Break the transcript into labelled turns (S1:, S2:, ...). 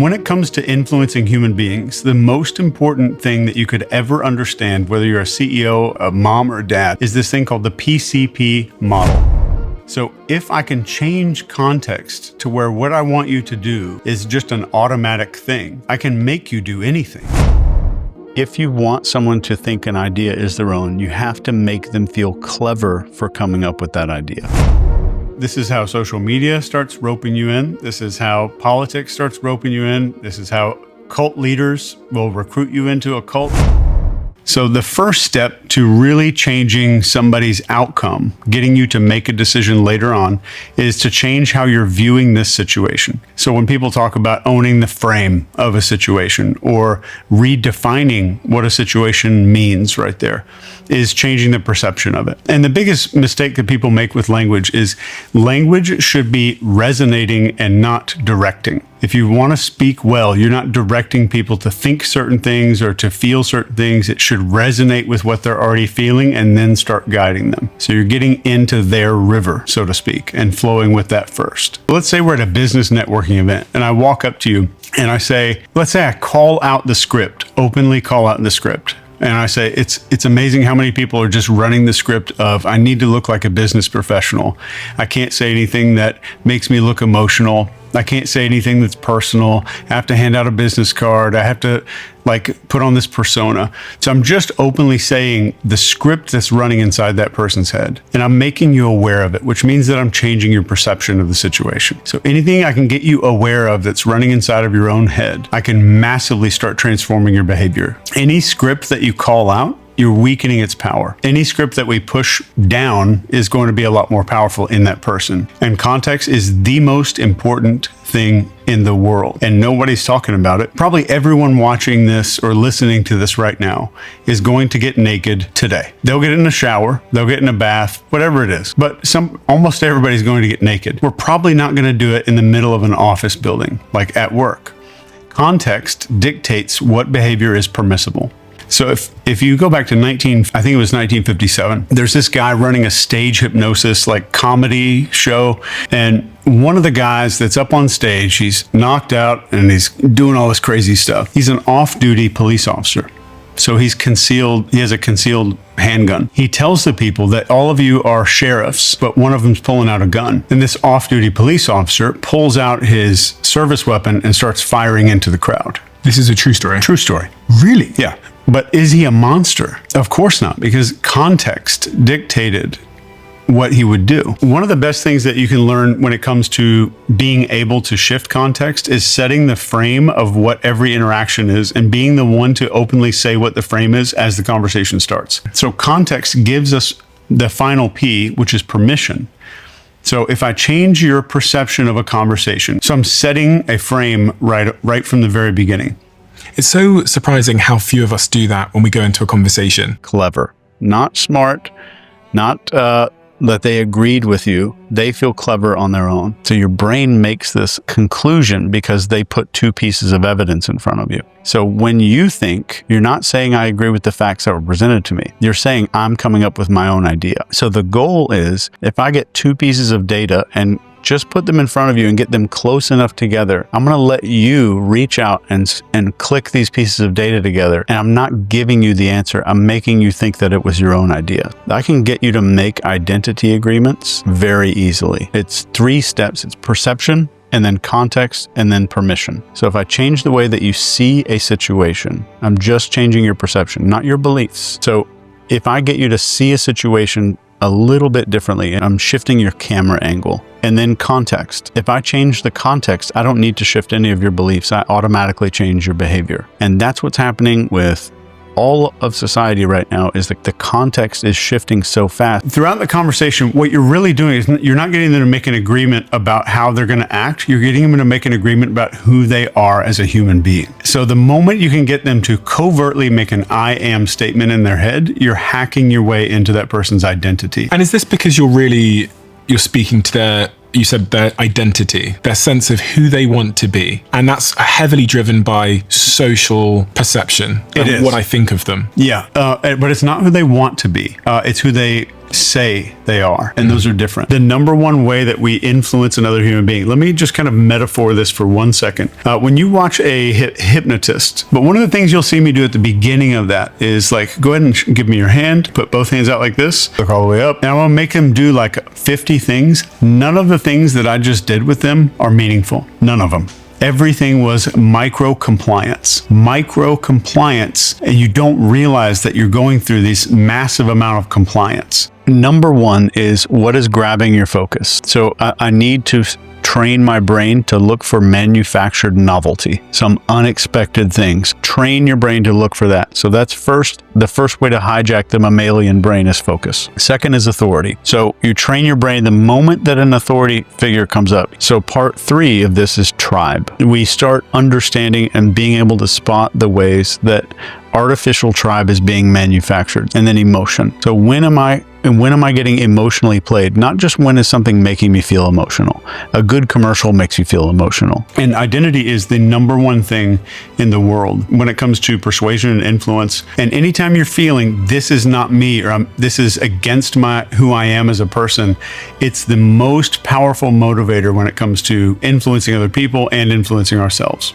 S1: When it comes to influencing human beings, the most important thing that you could ever understand, whether you're a CEO, a mom, or a dad, is this thing called the PCP model. So if I can change context to where what I want you to do is just an automatic thing, I can make you do anything. If you want someone to think an idea is their own, you have to make them feel clever for coming up with that idea. This is how social media starts roping you in. This is how politics starts roping you in. This is how cult leaders will recruit you into a cult. So the first step to really changing somebody's outcome, getting you to make a decision later on, is to change how you're viewing this situation. So when people talk about owning the frame of a situation or redefining what a situation means right there, is changing the perception of it. And the biggest mistake that people make with language is language should be resonating and not directing. If you want to speak well, you're not directing people to think certain things or to feel certain things. It should resonate with what they're already feeling and then start guiding them. So you're getting into their river, so to speak, and flowing with that first. Let's say we're at a business networking event and I walk up to you and I say, let's say I call out the script, openly call out the script. And I say, it's amazing how many people are just running the script of, I need to look like a business professional. I can't say anything that makes me look emotional. I can't say anything that's personal. I have to hand out a business card. I have to put on this persona. So I'm just openly saying the script that's running inside that person's head. And I'm making you aware of it, which means that I'm changing your perception of the situation. So anything I can get you aware of that's running inside of your own head, I can massively start transforming your behavior. Any script that you call out, you're weakening its power. Any script that we push down is going to be a lot more powerful in that person. And context is the most important thing in the world. And nobody's talking about it. Probably everyone watching this or listening to this right now is going to get naked today. They'll get in a shower, they'll get in a bath, whatever it is. But almost everybody's going to get naked. We're probably not going to do it in the middle of an office building, like at work. Context dictates what behavior is permissible. So if you go back to 1957, there's this guy running a stage hypnosis comedy show. And one of the guys that's up on stage, he's knocked out and he's doing all this crazy stuff. He's an off-duty police officer. So he has a concealed handgun. He tells the people that all of you are sheriffs, but one of them's pulling out a gun. And this off-duty police officer pulls out his service weapon and starts firing into the crowd.
S2: This is a true story?
S1: True story.
S2: Really?
S1: Yeah. But is he a monster? Of course not, because context dictated what he would do. One of the best things that you can learn when it comes to being able to shift context is setting the frame of what every interaction is and being the one to openly say what the frame is as the conversation starts. So context gives us the final P, which is permission. So if I change your perception of a conversation, so I'm setting a frame right from the very beginning.
S2: It's so surprising how few of us do that when we go into a conversation.
S1: Clever, not smart, not that they agreed with you. They feel clever on their own. So your brain makes this conclusion because they put two pieces of evidence in front of you. So when you think, you're not saying I agree with the facts that were presented to me. You're saying I'm coming up with my own idea. So the goal is, if I get two pieces of data and just put them in front of you and get them close enough together, I'm going to let you reach out and click these pieces of data together. And I'm not giving you the answer. I'm making you think that it was your own idea. I can get you to make identity agreements very easily. It's 3 steps. It's perception, and then context, and then permission. So if I change the way that you see a situation, I'm just changing your perception, not your beliefs. So if I get you to see a situation a little bit differently, and I'm shifting your camera angle. And then context. If I change the context, I don't need to shift any of your beliefs. I automatically change your behavior. And that's what's happening with all of society right now, is that the context is shifting so fast. Throughout the conversation, what you're really doing is you're not getting them to make an agreement about how they're going to act. You're getting them to make an agreement about who they are as a human being. So the moment you can get them to covertly make an I am statement in their head, you're hacking your way into that person's identity.
S2: And is this because you're speaking to you said their identity, their sense of who they want to be. And that's heavily driven by social perception and what I think of them.
S1: Yeah, but it's not who they want to be. It's who they say they are. And those are different. The number one way that we influence another human being, let me just kind of metaphor this for 1 second. When you watch a hypnotist, but one of the things you'll see me do at the beginning of that is like, go ahead and give me your hand, put both hands out like this, look all the way up. Now I'm gonna make them do like 50 things. None of the things that I just did with them are meaningful. None of them. Everything was micro compliance, and you don't realize that you're going through this massive amount of compliance. Number one is, what is grabbing your focus? So I need to train my brain to look for manufactured novelty, some unexpected things. Train your brain to look for that. So that's the first way to hijack the mammalian brain is focus. Second is authority. So you train your brain the moment that an authority figure comes up. So part 3 of this is tribe. We start understanding and being able to spot the ways that artificial tribe is being manufactured. And then emotion. So when am I getting emotionally played? Not just when is something making me feel emotional. A good commercial makes you feel emotional. And identity is the number one thing in the world when it comes to persuasion and influence. And anytime you're feeling this is not me, or this is against who I am as a person, it's the most powerful motivator when it comes to influencing other people and influencing ourselves.